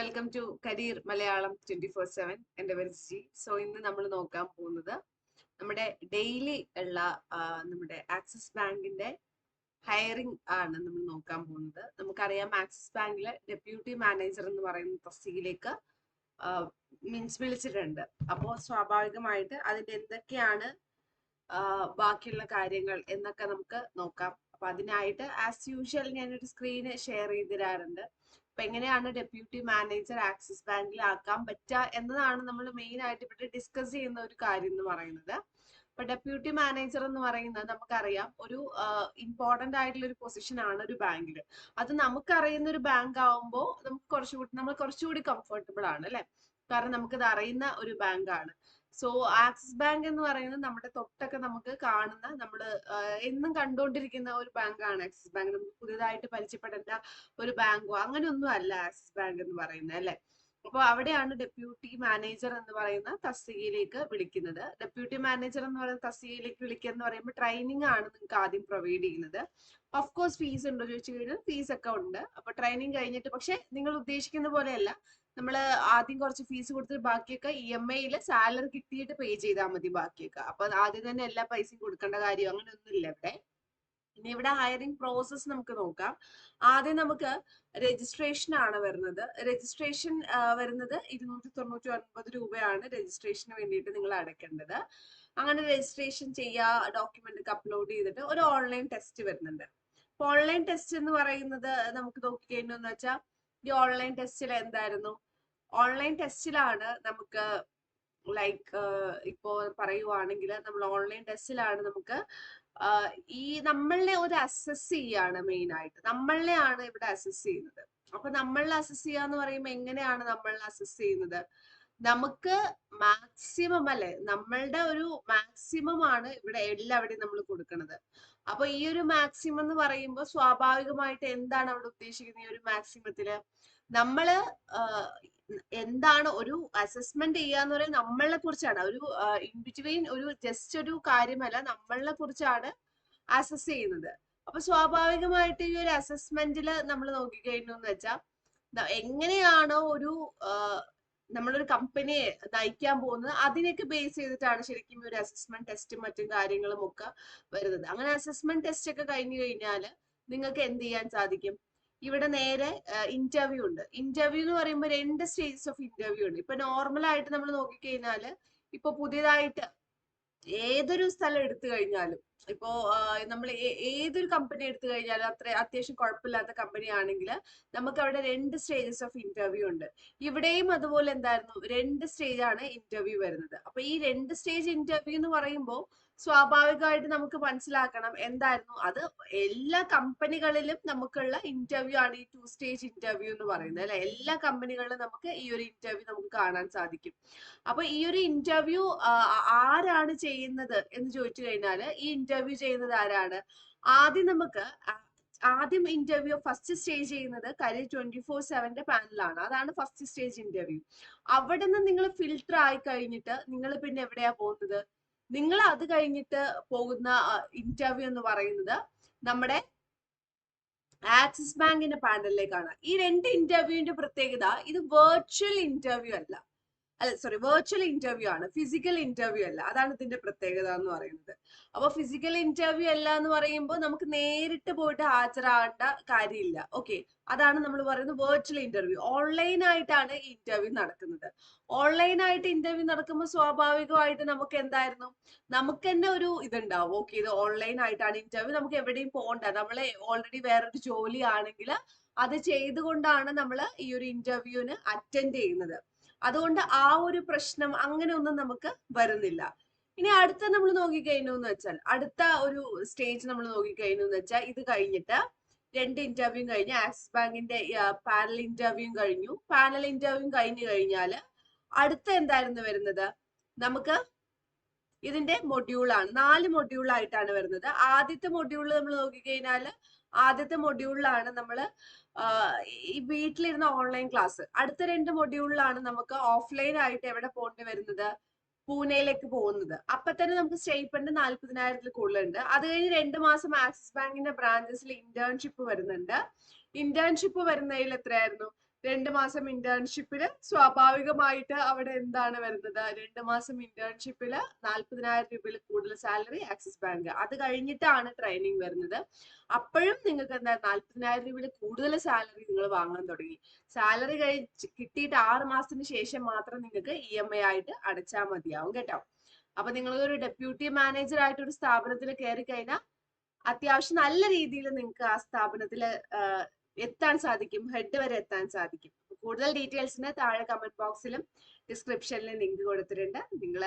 Welcome to career Malayalam 24/7. എൻ്റെ പേര് Jiji. So ഇന്ന് നമ്മൾ നോക്കാൻ പോകുന്നത് നമ്മുടെ ഡെയിലി ഉള്ള നമ്മുടെ ആക്സിസ് ബാങ്കിന്റെ ഹയറിംഗ് ആണ് നമ്മൾ നോക്കാൻ പോകുന്നത്. നമുക്കറിയാം ആക്സിസ് ബാങ്കിലെ ഡെപ്യൂട്ടി മാനേജർ എന്ന് പറയുന്ന തസ്തികയിലേക്ക് മീൻസ് വിളിച്ചിട്ടുണ്ട്. അപ്പോൾ സ്വാഭാവികമായിട്ട് അതിന്റെ എന്തൊക്കെയാണ് ബാക്കിയുള്ള കാര്യങ്ങൾ എന്നൊക്കെ നമുക്ക് നോക്കാം. അപ്പൊ അതിനായിട്ട് ആസ് യൂഷ്വൽ ഞാനൊരു സ്ക്രീന് ഷെയർ ചെയ്ത് തരാറുണ്ട്. അപ്പൊ എങ്ങനെയാണ് ഡെപ്യൂട്ടി മാനേജർ ആക്സിസ് ബാങ്കിൽ ആക്കാൻ പറ്റുക എന്നതാണ് നമ്മൾ മെയിൻ ആയിട്ട് ഇവിടെ ഡിസ്കസ് ചെയ്യുന്ന ഒരു കാര്യം എന്ന് പറയുന്നത്. അപ്പൊ ഡെപ്യൂട്ടി മാനേജർ എന്ന് പറയുന്നത് നമുക്കറിയാം ഒരു ഇമ്പോർട്ടന്റ് ആയിട്ടുള്ള ഒരു പൊസിഷൻ ആണ് ഒരു ബാങ്കിൽ. അത് നമുക്കറിയുന്ന ഒരു ബാങ്ക് ആവുമ്പോൾ നമ്മൾ കുറച്ചുകൂടി കംഫർട്ടബിൾ ആണ് അല്ലെ, കാരണം നമുക്കത് അറിയുന്ന ഒരു ബാങ്ക് ആണ്. സോ ആക്സിസ് ബാങ്ക് എന്ന് പറയുന്നത് നമ്മുടെ തൊട്ടൊക്കെ നമുക്ക് കാണുന്ന നമ്മൾ എന്നും കണ്ടുകൊണ്ടിരിക്കുന്ന ഒരു ബാങ്കാണ് ആക്സിസ് ബാങ്ക്. നമുക്ക് പുതിയതായിട്ട് പരിചയപ്പെടേണ്ട ഒരു ബാങ്കോ അങ്ങനെയൊന്നും അല്ല ആക്സിസ് ബാങ്ക് എന്ന് പറയുന്നത് അല്ലെ. അപ്പൊ അവിടെയാണ് ഡെപ്യൂട്ടി മാനേജർ എന്ന് പറയുന്ന തസ്തികയിലേക്ക് വിളിക്കുന്നത്. ഡെപ്യൂട്ടി മാനേജർ എന്ന് പറയുന്ന തസ്തികയിലേക്ക് വിളിക്കുക എന്ന് പറയുമ്പോൾ ട്രെയിനിങ് ആണ് നിങ്ങൾക്ക് ആദ്യം പ്രൊവൈഡ് ചെയ്യുന്നത്. ഓഫ് കോഴ്സ് ഫീസ് ഉണ്ടോ ചോദിച്ചു കഴിഞ്ഞാൽ ഫീസ് ഒക്കെ ഉണ്ട്. അപ്പൊ ട്രെയിനിങ് കഴിഞ്ഞിട്ട് പക്ഷെ നിങ്ങൾ ഉദ്ദേശിക്കുന്ന പോലെയല്ല, നമ്മൾ ആദ്യം കുറച്ച് ഫീസ് കൊടുത്തിട്ട് ബാക്കിയൊക്കെ EMI സാലറി കിട്ടിയിട്ട് പേ ചെയ്താൽ മതി ബാക്കിയൊക്കെ. അപ്പൊ ആദ്യം തന്നെ എല്ലാ പൈസയും കൊടുക്കേണ്ട കാര്യം അങ്ങനെയൊന്നുമില്ല ഇവിടെ. ഇനി ഇവിടെ ഹയറിംഗ് പ്രോസസ് നമുക്ക് നോക്കാം. ആദ്യം നമുക്ക് രജിസ്ട്രേഷൻ ആണ് വരുന്നത്. രജിസ്ട്രേഷൻ വരുന്നത് 299 രൂപയാണ് രജിസ്ട്രേഷന് വേണ്ടിയിട്ട് നിങ്ങൾ അടയ്ക്കേണ്ടത്. അങ്ങനെ രജിസ്ട്രേഷൻ ചെയ്യുക, ഡോക്യുമെന്റ് ഒക്കെ അപ്ലോഡ് ചെയ്തിട്ട് ഒരു ഓൺലൈൻ ടെസ്റ്റ് വരുന്നുണ്ട്. അപ്പൊ ഓൺലൈൻ ടെസ്റ്റ് എന്ന് പറയുന്നത് നമുക്ക് നോക്കിക്കഴിഞ്ഞെന്ന് വെച്ചാൽ ഈ ഓൺലൈൻ ടെസ്റ്റിൽ എന്തായിരുന്നു, ഓൺലൈൻ ടെസ്റ്റിലാണ് നമുക്ക് ലൈക്ക് ഇപ്പോ പറയുവാണെങ്കിൽ നമ്മൾ ഓൺലൈൻ ടെസ്റ്റിലാണ് നമുക്ക് ഈ നമ്മളെ ഒരു അസസ് ചെയ്യാണ് മെയിൻ ആയിട്ട്. നമ്മളെയാണ് ഇവിടെ അസസ് ചെയ്യുന്നത്. അപ്പൊ നമ്മളെ അസസ് ചെയ്യാന്ന് പറയുമ്പോൾ എങ്ങനെയാണ് നമ്മൾ അസസ് ചെയ്യുന്നത്? നമുക്ക് മാക്സിമം അല്ലെ, നമ്മളുടെ ഒരു മാക്സിമം ആണ് ഇവിടെ എല്ലാവിടെയും നമ്മൾ കൊടുക്കുന്നത്. അപ്പൊ ഈ ഒരു മാക്സിമം എന്ന് പറയുമ്പോൾ സ്വാഭാവികമായിട്ട് എന്താണ് അവിടെ ഉദ്ദേശിക്കുന്നത്? ഈ ഒരു മാക്സിമത്തില് നമ്മള് എന്താണ് ഒരു അസസ്മെന്റ് ചെയ്യാന്ന് പറയുന്നത് നമ്മളെ കുറിച്ചാണ്. ഒരു ഇൻബിറ്റ്വീൻ ഒരു ജസ്റ്റ് ഒരു കാര്യമല്ല, നമ്മളെ കുറിച്ചാണ് അസസ് ചെയ്യുന്നത്. അപ്പൊ സ്വാഭാവികമായിട്ട് ഈ ഒരു അസസ്മെന്റില് നമ്മൾ നോക്കിക്കഴിഞ്ഞു എന്ന് വെച്ചാൽ എങ്ങനെയാണോ ഒരു നമ്മളൊരു കമ്പനിയെ നയിക്കാൻ പോകുന്നത് അതിനൊക്കെ ബേസ് ചെയ്തിട്ടാണ് ശരിക്കും ഒരു അസസ്മെന്റ് ടെസ്റ്റും മറ്റും കാര്യങ്ങളും ഒക്കെ വരുന്നത്. അങ്ങനെ അസസ്മെന്റ് ടെസ്റ്റ് ഒക്കെ കഴിഞ്ഞു കഴിഞ്ഞാൽ നിങ്ങൾക്ക് എന്ത് ചെയ്യാൻ സാധിക്കും? ഇവിടെ നേരെ ഇന്റർവ്യൂ ഉണ്ട്. ഇന്റർവ്യൂ എന്ന് പറയുമ്പോൾ 2 സ്റ്റേജസ് ഓഫ് ഇന്റർവ്യൂ ഉണ്ട്. ഇപ്പൊ നോർമൽ ആയിട്ട് നമ്മൾ നോക്കിക്കഴിഞ്ഞാല് ഇപ്പൊ പുതിയതായിട്ട് ഏതൊരു സ്ഥലം എടുത്തു കഴിഞ്ഞാലും, ഇപ്പോ നമ്മൾ ഏതൊരു കമ്പനി എടുത്തു കഴിഞ്ഞാലും അത്യാവശ്യം കുഴപ്പമില്ലാത്ത കമ്പനി ആണെങ്കിൽ നമുക്ക് അവിടെ 2 സ്റ്റേജസ് ഓഫ് ഇന്റർവ്യൂ ഉണ്ട്. ഇവിടെയും അതുപോലെ എന്തായിരുന്നു, 2 സ്റ്റേജ് ആണ് ഇന്റർവ്യൂ വരുന്നത്. അപ്പൊ ഈ 2 സ്റ്റേജ് ഇന്റർവ്യൂ എന്ന് പറയുമ്പോൾ സ്വാഭാവികമായിട്ട് നമുക്ക് മനസ്സിലാക്കണം എന്തായിരുന്നു അത്. എല്ലാ കമ്പനികളിലും നമുക്കുള്ള ഇന്റർവ്യൂ ആണ് ഈ 2 സ്റ്റേജ് ഇന്റർവ്യൂ എന്ന് പറയുന്നത് അല്ലെ. എല്ലാ കമ്പനികളിലും നമുക്ക് ഈ ഒരു ഇന്റർവ്യൂ നമുക്ക് കാണാൻ സാധിക്കും. അപ്പൊ ഈ ഒരു ഇന്റർവ്യൂ ആരാണ് ചെയ്യുന്നത് എന്ന് ചോദിച്ചു കഴിഞ്ഞാല് ഈ ഇന്റർവ്യൂ ചെയ്യുന്നത് ആരാണ്? ആദ്യം ഇന്റർവ്യൂ ഫസ്റ്റ് സ്റ്റേജ് ചെയ്യുന്നത് കരിയർ 24/7 പാനലാണ്. അതാണ് ഫസ്റ്റ് സ്റ്റേജ് ഇന്റർവ്യൂ. അവിടെ നിന്ന് നിങ്ങൾ ഫിൽട്ടർ ആയി കഴിഞ്ഞിട്ട് നിങ്ങൾ പിന്നെ എവിടെയാ പോകുന്നത്? നിങ്ങൾ അത് കഴിഞ്ഞിട്ട് പോകുന്ന ഇന്റർവ്യൂ എന്ന് പറയുന്നത് നമ്മുടെ ആക്സിസ് ബാങ്കിന്റെ പാനലിലേക്കാണ്. ഈ 2 ഇന്റർവ്യൂവിന്റെ പ്രത്യേകത, ഇത് വെർച്വൽ ഇന്റർവ്യൂ അല്ല, സോറി, വെർച്വൽ ഇന്റർവ്യൂ ആണ്, ഫിസിക്കൽ ഇന്റർവ്യൂ അല്ല. അതാണ് ഇതിന്റെ പ്രത്യേകത എന്ന് പറയുന്നത്. അപ്പൊ ഫിസിക്കൽ ഇന്റർവ്യൂ അല്ല എന്ന് പറയുമ്പോൾ നമുക്ക് നേരിട്ട് പോയിട്ട് ഹാജരാകേണ്ട കാര്യമില്ല. ഓക്കെ, അതാണ് നമ്മൾ പറയുന്നത് വെർച്വൽ ഇന്റർവ്യൂ. ഓൺലൈൻ ആയിട്ടാണ് ഈ ഇന്റർവ്യൂ നടക്കുന്നത്. ഓൺലൈൻ ആയിട്ട് ഇന്റർവ്യൂ നടക്കുമ്പോൾ സ്വാഭാവികമായിട്ട് നമുക്ക് എന്തായിരുന്നു, നമുക്ക് തന്നെ ഒരു ഇതുണ്ടാവും. ഓക്കെ, ഇത് ഓൺലൈൻ ആയിട്ടാണ് ഇന്റർവ്യൂ, നമുക്ക് എവിടെയും പോകണ്ട, നമ്മളെ ഓൾറെഡി വേറൊരു ജോലി ആണെങ്കിൽ അത് ചെയ്തുകൊണ്ടാണ് നമ്മൾ ഈ ഒരു ഇന്റർവ്യൂവിന് അറ്റൻഡ് ചെയ്യുന്നത്. അതുകൊണ്ട് ആ ഒരു പ്രശ്നം അങ്ങനെ ഒന്നും നമുക്ക് വരുന്നില്ല. ഇനി അടുത്ത നമ്മൾ നോക്കിക്കഴിഞ്ഞു എന്ന് വെച്ചാൽ, അടുത്ത ഒരു സ്റ്റേജ് നമ്മൾ നോക്കിക്കഴിഞ്ഞു എന്ന് വെച്ചാൽ, ഇത് കഴിഞ്ഞിട്ട് 2 ഇന്റർവ്യൂ കഴിഞ്ഞ് ആക്സിസ് ബാങ്കിന്റെ പാനൽ ഇന്റർവ്യൂ കഴിഞ്ഞു. പാനൽ ഇന്റർവ്യൂ കഴിഞ്ഞു കഴിഞ്ഞാൽ അടുത്ത എന്തായിരുന്നു വരുന്നത്? നമുക്ക് ഇതിന്റെ മൊഡ്യൂളാണ്, 4 മൊഡ്യൂളായിട്ടാണ് വരുന്നത്. ആദ്യത്തെ മൊഡ്യൂളിൽ നമ്മൾ നോക്കിക്കഴിഞ്ഞാൽ ആദ്യത്തെ മൊഡ്യൂളിലാണ് നമ്മൾ ഈ വീട്ടിലിരുന്ന ഓൺലൈൻ ക്ലാസ്. അടുത്ത 2 മൊഡ്യൂളിലാണ് നമുക്ക് ഓഫ്ലൈൻ ആയിട്ട് എവിടെ പോകേണ്ടി വരുന്നത്? പൂനെയിലേക്ക് പോകുന്നത്. അപ്പൊ തന്നെ നമുക്ക് സ്റ്റൈപ്പൻഡ് 40,000 കൂടുതലുണ്ട്. അത് കഴിഞ്ഞ് 2 മാസം ആക്സിസ് ബാങ്കിന്റെ ബ്രാഞ്ചസിൽ ഇന്റേൺഷിപ്പ് വരുന്നുണ്ട്. ഇന്റേൺഷിപ്പ് വരുന്നതിൽ എത്രയായിരുന്നു? 2 മാസം ഇന്റേൺഷിപ്പില് സ്വാഭാവികമായിട്ട് അവിടെ എന്താണ് വരുന്നത്? 2 മാസം ഇന്റേൺഷിപ്പില് 40,000 രൂപയിൽ കൂടുതൽ സാലറി ആക്സിസ് ബാങ്ക്. അത് കഴിഞ്ഞിട്ടാണ് ട്രെയിനിങ് വരുന്നത്. അപ്പോഴും നിങ്ങൾക്ക് എന്താ 40,000 രൂപയിൽ കൂടുതൽ സാലറി നിങ്ങൾ വാങ്ങാൻ തുടങ്ങി. സാലറി കിട്ടിയിട്ട് 6 മാസത്തിന് ശേഷം മാത്രം നിങ്ങൾക്ക് EMI ആയിട്ട് അടച്ചാൽ മതിയാവും കേട്ടോ. അപ്പൊ നിങ്ങൾ ഒരു ഡെപ്യൂട്ടി മാനേജർ ആയിട്ട് ഒരു സ്ഥാപനത്തിൽ കയറി കഴിഞ്ഞാൽ അത്യാവശ്യം നല്ല രീതിയിൽ നിങ്ങൾക്ക് ആ സ്ഥാപനത്തിൽ എത്താൻ സാധിക്കും, ഹെഡ് വരെ എത്താൻ സാധിക്കും. കൂടുതൽ ഡീറ്റെയിൽസിന് താഴെ കമന്റ് ബോക്സിലും ഡിസ്ക്രിപ്ഷനിലും ലിങ്ക് കൊടുത്തിട്ടുണ്ട്. നിങ്ങൾ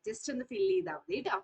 ജസ്റ്റ് ഒന്ന് ഫില്ല് ചെയ്താൽ മതി കേട്ടോ.